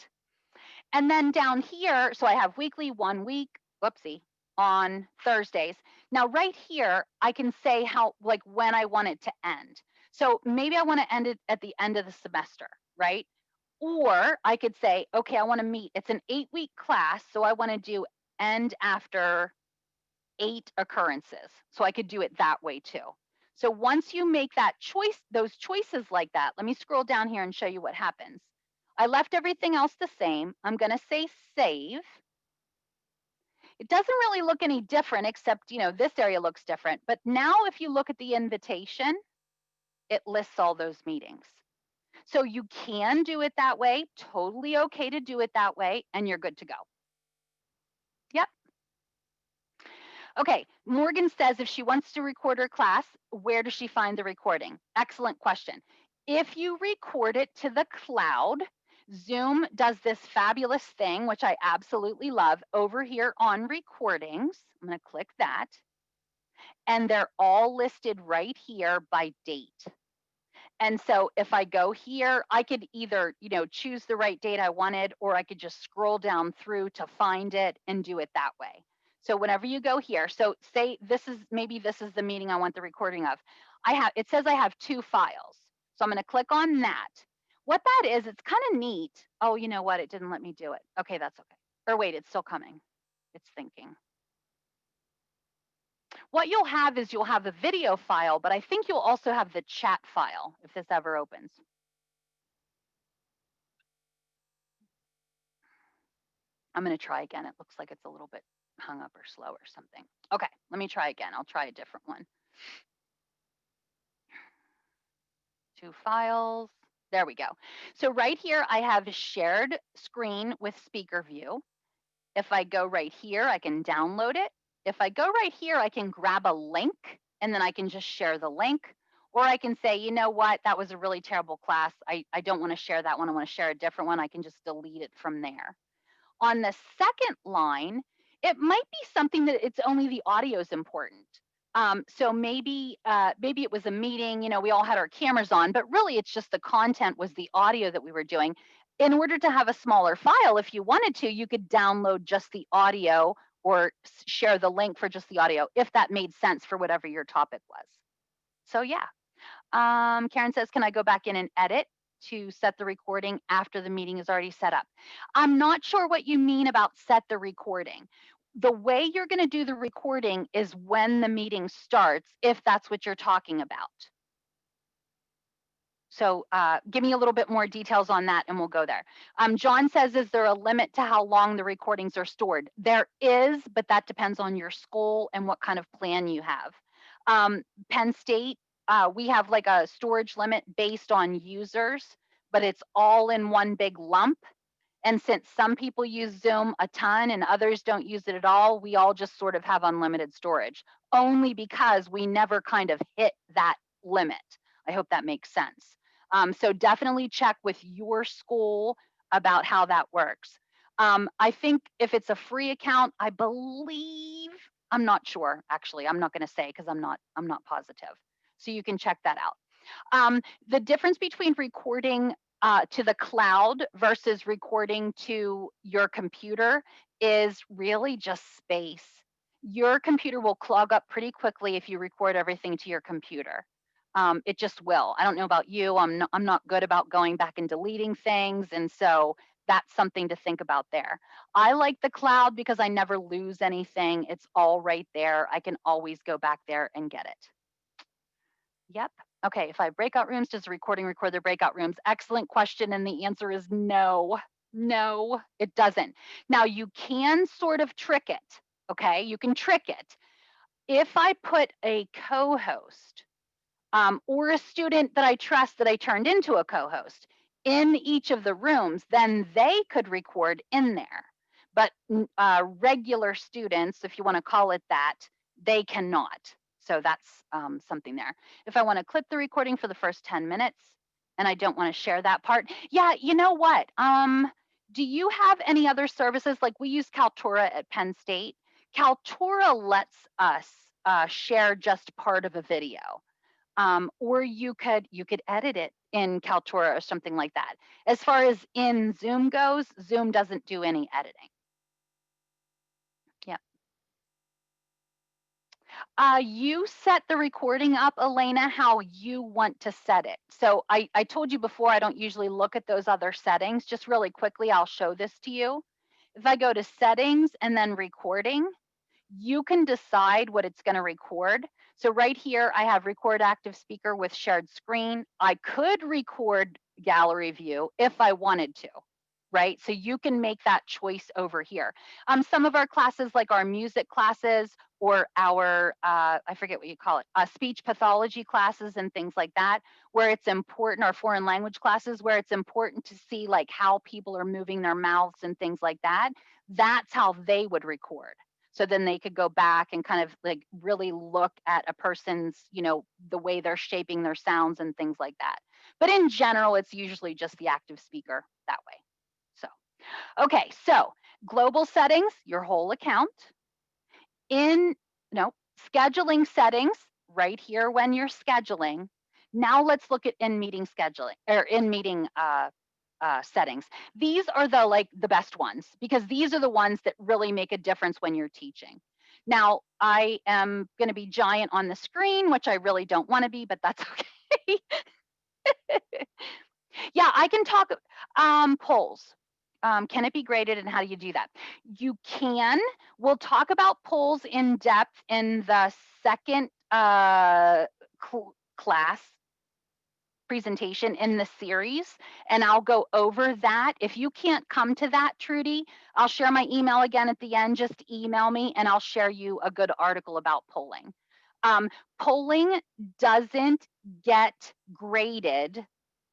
And then down here, so I have weekly, 1 week, whoopsie, on Thursdays. Now right here, I can say how, like when I want it to end. So maybe I want to end it at the end of the semester, right? Or I could say, okay, I want to meet, it's an 8-week class, so I want to do end after 8 occurrences. So I could do it that way too. So once you make that choice, those choices like that, let me scroll down here and show you what happens. I left everything else the same. I'm going to say save. It doesn't really look any different except, you know, this area looks different. But now if you look at the invitation, it lists all those meetings. So you can do it that way, totally okay to do it that way, and you're good to go. Yep. Okay, Morgan says if she wants to record her class, where does she find the recording? Excellent question. If you record it to the cloud, Zoom does this fabulous thing, which I absolutely love, over here on recordings. I'm going to click that. And they're all listed right here by date. And so if I go here, I could either, you know, choose the right date I wanted, or I could just scroll down through to find it and do it that way. So whenever you go here, so say this is, maybe this is the meeting I want the recording of. It says I have 2 files. So I'm going to click on that. What that is, it's kind of neat. Oh, you know what? It didn't let me do it. Okay, that's okay. Or wait, it's still coming. It's thinking. What you'll have is you'll have the video file, but I think you'll also have the chat file if this ever opens. I'm going to try again. It looks like it's a little bit hung up or slow or something. Okay, let me try again. I'll try a different one. 2 files. There we go. So right here, I have shared screen with speaker view. If I go right here, I can download it. If I go right here, I can grab a link and then I can just share the link. Or I can say, you know what, that was a really terrible class. I don't want to share that one. I want to share a different one. I can just delete it from there. On the second line, it might be something that it's only the audio is important. So maybe it was a meeting, you know, we all had our cameras on, but really it's just the content was the audio that we were doing. In order to have a smaller file, if you wanted to, you could download just the audio or share the link for just the audio, if that made sense for whatever your topic was. So yeah. Karen says, can I go back in and edit to set the recording after the meeting is already set up? I'm not sure what you mean about set the recording. The way you're going to do the recording is when the meeting starts, if that's what you're talking about. So give me a little bit more details on that and we'll go there. John says, is there a limit to how long the recordings are stored? There is, but that depends on your school and what kind of plan you have. Penn State, we have like a storage limit based on users, but it's all in one big lump. And since some people use Zoom a ton and others don't use it at all, we all just sort of have unlimited storage, only because we never kind of hit that limit. I hope that makes sense. So definitely check with your school about how that works. I think if it's a free account, I believe, I'm not sure, actually. I'm not going to say because I'm not positive. So you can check that out. The difference between recording to the cloud versus recording to your computer is really just space. Your computer will clog up pretty quickly if you record everything to your computer. It just will. I don't know about you. I'm not good about going back and deleting things. And so that's something to think about there. I like the cloud because I never lose anything. It's all right there. I can always go back there and get it. Yep. Okay, if I have breakout rooms, does the recording record their breakout rooms? Excellent question. And the answer is no. No, it doesn't. Now you can sort of trick it. Okay, you can trick it. If I put a co-host or a student that I trust that I turned into a co-host in each of the rooms, then they could record in there. But regular students, if you want to call it that, they cannot. So that's something there. If I want to clip the recording for the first 10 minutes and I don't want to share that part, yeah, you know what? Do you have any other services? Like we use Kaltura at Penn State. Kaltura lets us share just part of a video. Or you could edit it in Kaltura or something like that. As far as in Zoom goes, Zoom doesn't do any editing. Yeah. You set the recording up, Elena, how you want to set it. So I told you before, I don't usually look at those other settings. Just really quickly, I'll show this to you. If I go to settings and then recording, you can decide what it's going to record. So right here, I have record active speaker with shared screen. I could record gallery view if I wanted to, right? So you can make that choice over here. Some of our classes, like our music classes or our, I forget what you call it, speech pathology classes and things like that, where it's important, or foreign language classes, where it's important to see like how people are moving their mouths and things like that. That's how they would record. So then they could go back and kind of like really look at a person's, you know, the way they're shaping their sounds and things like that. But in general, it's usually just the active speaker that way. So, okay, so global settings, your whole account. Scheduling settings right here when you're scheduling. Now let's look at in meeting scheduling, or in meeting settings. These are the best ones, because these are the ones that really make a difference when you're teaching. Now, I am going to be giant on the screen, which I really don't want to be, but that's okay. Yeah, I can talk polls. Can it be graded, and how do you do that? You can. We'll talk about polls in depth in the second class presentation in the series, and I'll go over that. If you can't come to that, Trudy, I'll share my email again at the end. Just email me and I'll share you a good article about polling. Polling doesn't get graded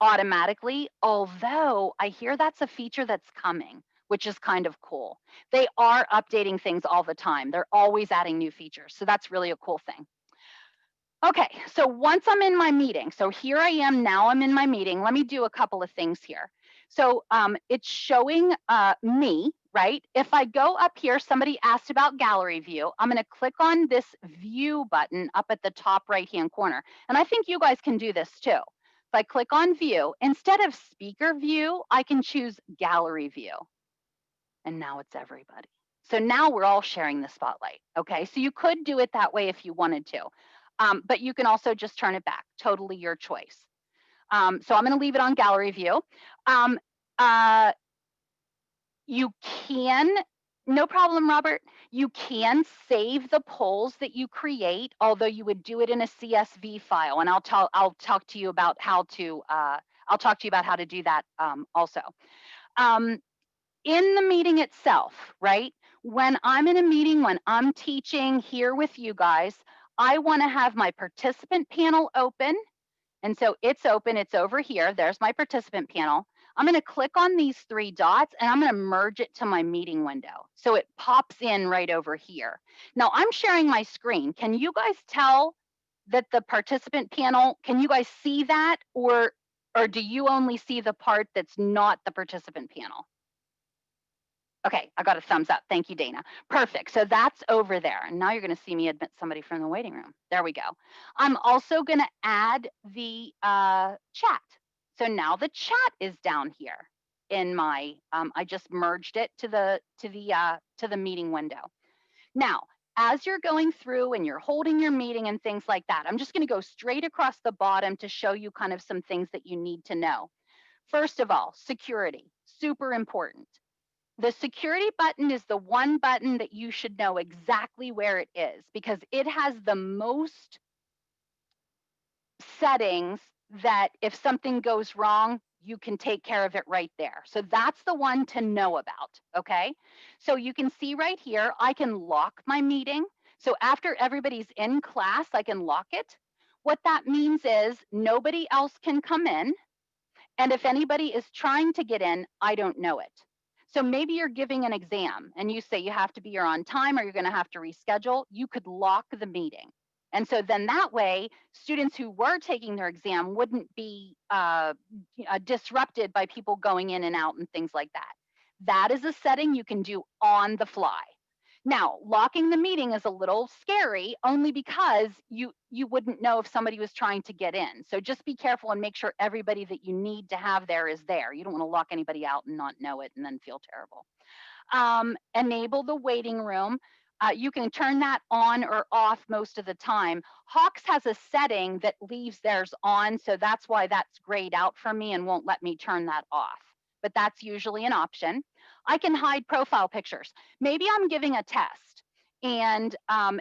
automatically, although I hear that's a feature that's coming, which is kind of cool. They are updating things all the time. They're always adding new features. So that's really a cool thing. Okay, so once I'm in my meeting, so here I am now, I'm in my meeting. Let me do a couple of things here. So it's showing me, right? If I go up here, somebody asked about gallery view. I'm going to click on this view button up at the top right-hand corner. And I think you guys can do this too. If I click on view, instead of speaker view, I can choose gallery view. And now it's everybody. So now we're all sharing the spotlight. Okay, so you could do it that way if you wanted to. But you can also just turn it back, totally your choice. So I'm going to leave it on gallery view. You can, no problem, Robert. You can save the polls that you create, although you would do it in a CSV file. And I'll talk to you about how to do that also. In the meeting itself, right? When I'm in a meeting, when I'm teaching here with you guys, I want to have my participant panel open. And so it's open, it's over here. There's my participant panel. I'm going to click on these three dots and I'm going to merge it to my meeting window. So it pops in right over here. Now I'm sharing my screen. Can you guys tell that the participant panel, can you guys see that? Or do you only see the part that's not the participant panel? Okay, I got a thumbs up. Thank you, Dana. Perfect. So that's over there. And now you're going to see me admit somebody from the waiting room. There we go. I'm also going to add the chat. So now the chat is down here in my. I just merged it to the meeting window. Now, as you're going through and you're holding your meeting and things like that, I'm just going to go straight across the bottom to show you kind of some things that you need to know. First of all, security, super important. The security button is the one button that you should know exactly where it is, because it has the most settings that if something goes wrong, you can take care of it right there. So that's the one to know about, okay? So you can see right here, I can lock my meeting. So after everybody's in class, I can lock it. What that means is nobody else can come in. And if anybody is trying to get in, I don't know it. So maybe you're giving an exam and you say you have to be here on time or you're going to have to reschedule. You could lock the meeting. And so then that way, students who were taking their exam wouldn't be disrupted by people going in and out and things like that. That is a setting you can do on the fly. Now, locking the meeting is a little scary only because you wouldn't know if somebody was trying to get in. So just be careful and make sure everybody that you need to have there is there. You don't want to lock anybody out and not know it and then feel terrible. Enable the waiting room. You can turn that on or off most of the time. Hawks has a setting that leaves theirs on, so that's why that's grayed out for me and won't let me turn that off. But that's usually an option. I can hide profile pictures. Maybe I'm giving a test and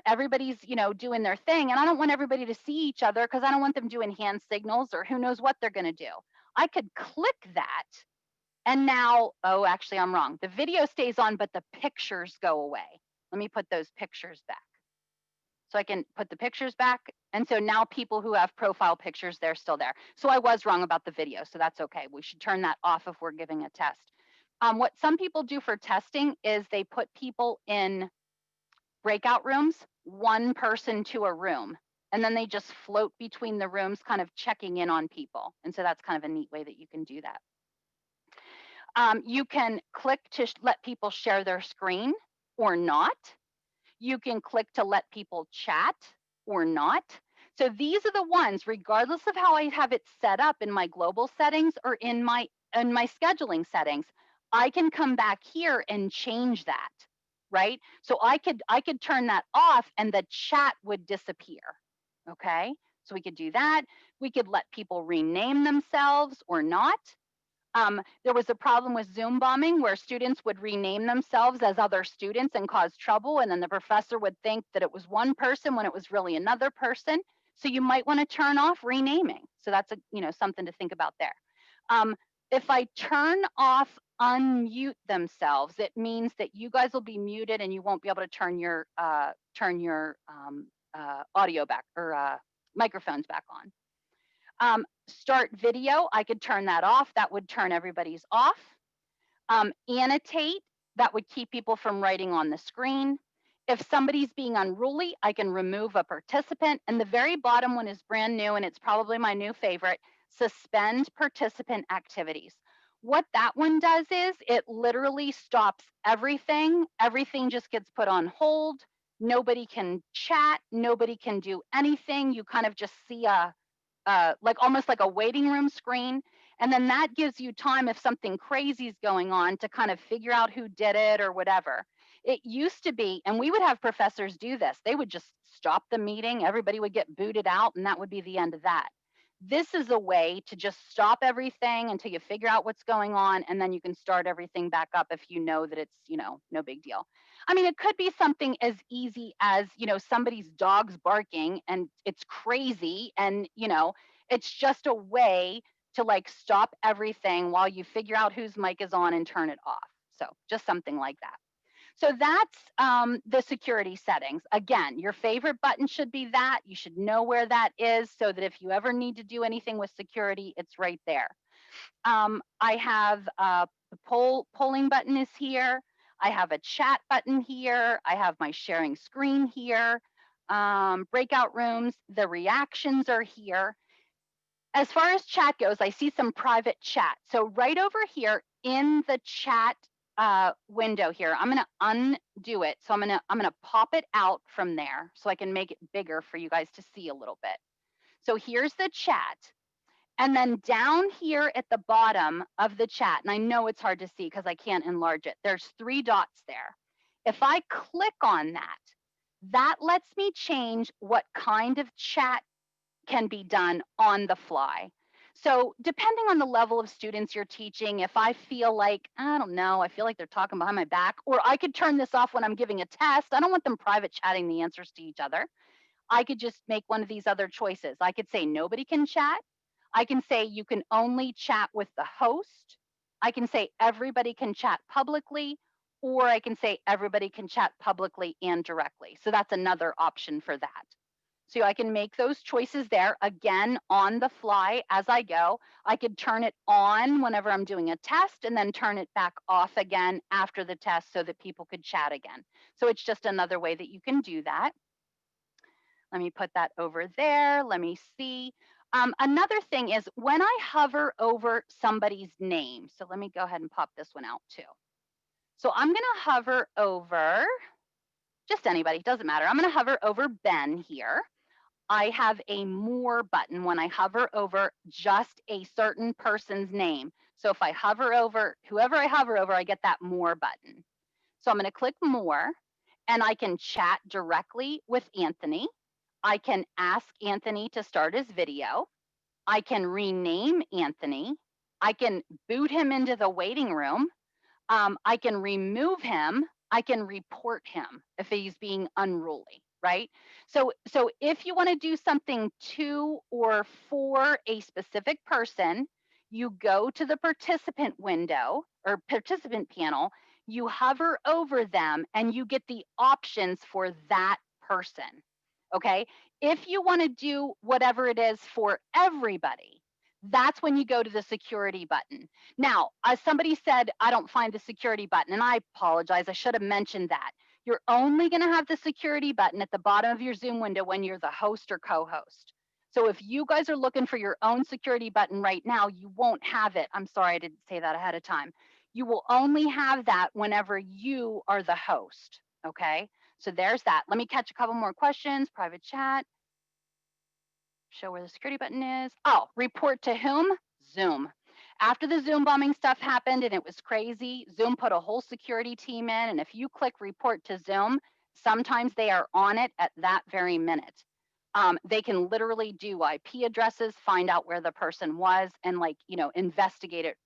everybody's doing their thing and I don't want everybody to see each other because I don't want them doing hand signals or who knows what they're going to do. I could click that and now, oh, actually I'm wrong. The video stays on, but the pictures go away. Let me put those pictures back. So I can put the pictures back. And so now people who have profile pictures, they're still there. So I was wrong about the video, so that's okay. We should turn that off if we're giving a test. What some people do for testing is they put people in breakout rooms, one person to a room, and then they just float between the rooms, kind of checking in on people. And so that's kind of a neat way that you can do that. You can click to let people share their screen or not. You can click to let people chat or not. So these are the ones, regardless of how I have it set up in my global settings or in my scheduling settings, I can come back here and change that, right? So I could turn that off and the chat would disappear, okay? So we could do that. We could let people rename themselves or not. There was a problem with Zoom bombing where students would rename themselves as other students and cause trouble, and then the professor would think that it was one person when it was really another person. So you might want to turn off renaming. So that's something to think about there. If I turn off unmute themselves, it means that you guys will be muted and you won't be able to turn your audio back or microphones back on. Start video, I could turn that off. That would turn everybody's off. Annotate, that would keep people from writing on the screen. If somebody's being unruly, I can remove a participant. And the very bottom one is brand new, and it's probably my new favorite, suspend participant activities. What that one does is it literally stops everything. Everything just gets put on hold. Nobody can chat. Nobody can do anything. You kind of just see almost like a waiting room screen. And then that gives you time if something crazy is going on to kind of figure out who did it or whatever. It used to be, and we would have professors do this, they would just stop the meeting, everybody would get booted out, and that would be the end of that. This is a way to just stop everything until you figure out what's going on, and then you can start everything back up if you know that it's, no big deal. I mean, it could be something as easy as, somebody's dog's barking and it's crazy and, it's just a way to stop everything while you figure out whose mic is on and turn it off. So just something like that. So that's the security settings. Again, your favorite button should be that. You should know where that is so that if you ever need to do anything with security, it's right there. I have the polling button is here. I have a chat button here. I have my sharing screen here. Breakout rooms, the reactions are here. As far as chat goes, I see some private chat. So right over here in the chat window here, I'm gonna undo it. So I'm gonna pop it out from there so I can make it bigger for you guys to see a little bit. So here's the chat. And then down here at the bottom of the chat, and I know it's hard to see because I can't enlarge it, there's 3 dots there. If I click on that, that lets me change what kind of chat can be done on the fly. So depending on the level of students you're teaching, if I feel like, I don't know, I feel like they're talking behind my back, or I could turn this off when I'm giving a test. I don't want them private chatting the answers to each other. I could just make one of these other choices. I could say nobody can chat. I can say you can only chat with the host. I can say everybody can chat publicly, or I can say everybody can chat publicly and directly. So that's another option for that. So I can make those choices there, again, on the fly as I go. I could turn it on whenever I'm doing a test and then turn it back off again after the test so that people could chat again. So it's just another way that you can do that. Let me put that over there. Let me see. Another thing is when I hover over somebody's name. So let me go ahead and pop this one out too. So I'm going to hover over just anybody, doesn't matter. I'm going to hover over Ben here. I have a more button when I hover over just a certain person's name. So if I hover over whoever I hover over, I get that more button. So I'm going to click more and I can chat directly with Anthony. I can ask Anthony to start his video. I can rename Anthony. I can boot him into the waiting room. I can remove him. I can report him if he's being unruly, right? So if you want to do something to or for a specific person, you go to the participant window or participant panel, you hover over them and you get the options for that person, okay? If you want to do whatever it is for everybody, that's when you go to the security button. Now, as somebody said, I don't find the security button, and I apologize, I should have mentioned that. You're only going to have the security button at the bottom of your Zoom window when you're the host or co-host. So if you guys are looking for your own security button right now, you won't have it. I'm sorry, I didn't say that ahead of time. You will only have that whenever you are the host, okay? So there's that. Let me catch a couple more questions, private chat. Show where the security button is. Oh, report to whom? Zoom. After the Zoom bombing stuff happened and it was crazy, Zoom put a whole security team in. And if you click report to Zoom, sometimes they are on it at that very minute. They can literally do IP addresses, find out where the person was, and investigate it.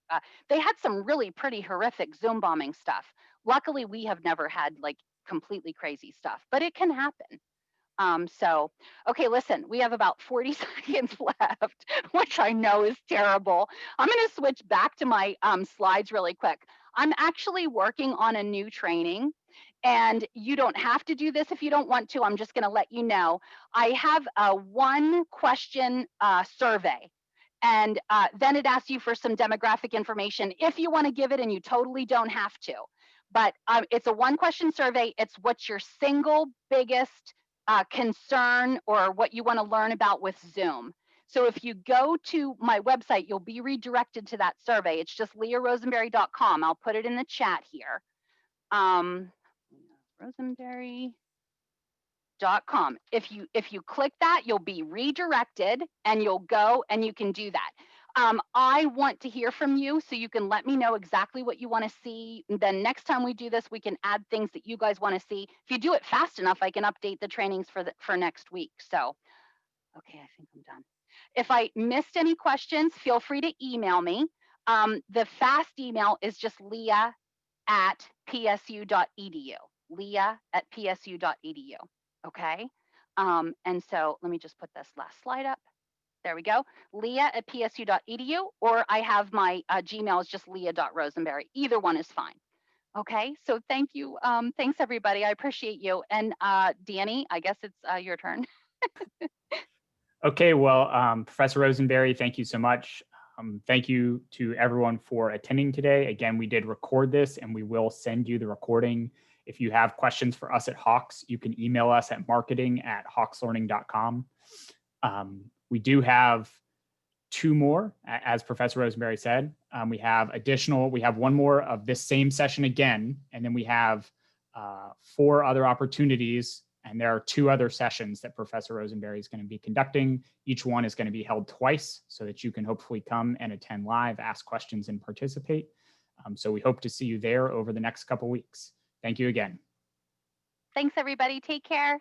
They had some really pretty horrific Zoom bombing stuff. Luckily, we have never had like completely crazy stuff, but it can happen. Okay, listen, we have about 40 seconds left, which I know is terrible. I'm going to switch back to my slides really quick. I'm actually working on a new training, and you don't have to do this if you don't want to. I'm just going to let you know. I have a 1-question survey, and then it asks you for some demographic information if you want to give it, and you totally don't have to. But it's a 1-question survey. It's what's your single biggest concern or what you want to learn about with Zoom. So if you go to my website, you'll be redirected to that survey. It's just leahrosenberry.com. I'll put it in the chat here. Rosenberry.com. If you click that, you'll be redirected and you'll go and you can do that. I want to hear from you, so you can let me know exactly what you want to see. Then next time we do this, we can add things that you guys want to see. If you do it fast enough, I can update the trainings for next week. So, okay, I think I'm done. If I missed any questions, feel free to email me. The fast email is just leah@psu.edu. leah@psu.edu. Okay. And so let me just put this last slide up. There we go. Leah@psu.edu, or I have my Gmail is just leah.rosenberry. Either one is fine. Okay, so thank you. Thanks, everybody. I appreciate you. And Danny, I guess it's your turn. Okay, well, Professor Rosenberry, thank you so much. Thank you to everyone for attending today. Again, we did record this and we will send you the recording. If you have questions for us at Hawks, you can email us at marketing@hawkslearning.com. We do have 2 more, as Professor Rosenberry said. We have one more of this same session again, and then we have 4 other opportunities, and there are 2 other sessions that Professor Rosenberry is going to be conducting. Each one is going to be held twice so that you can hopefully come and attend live, ask questions, and participate. So we hope to see you there over the next couple weeks. Thank you again. Thanks, everybody. Take care.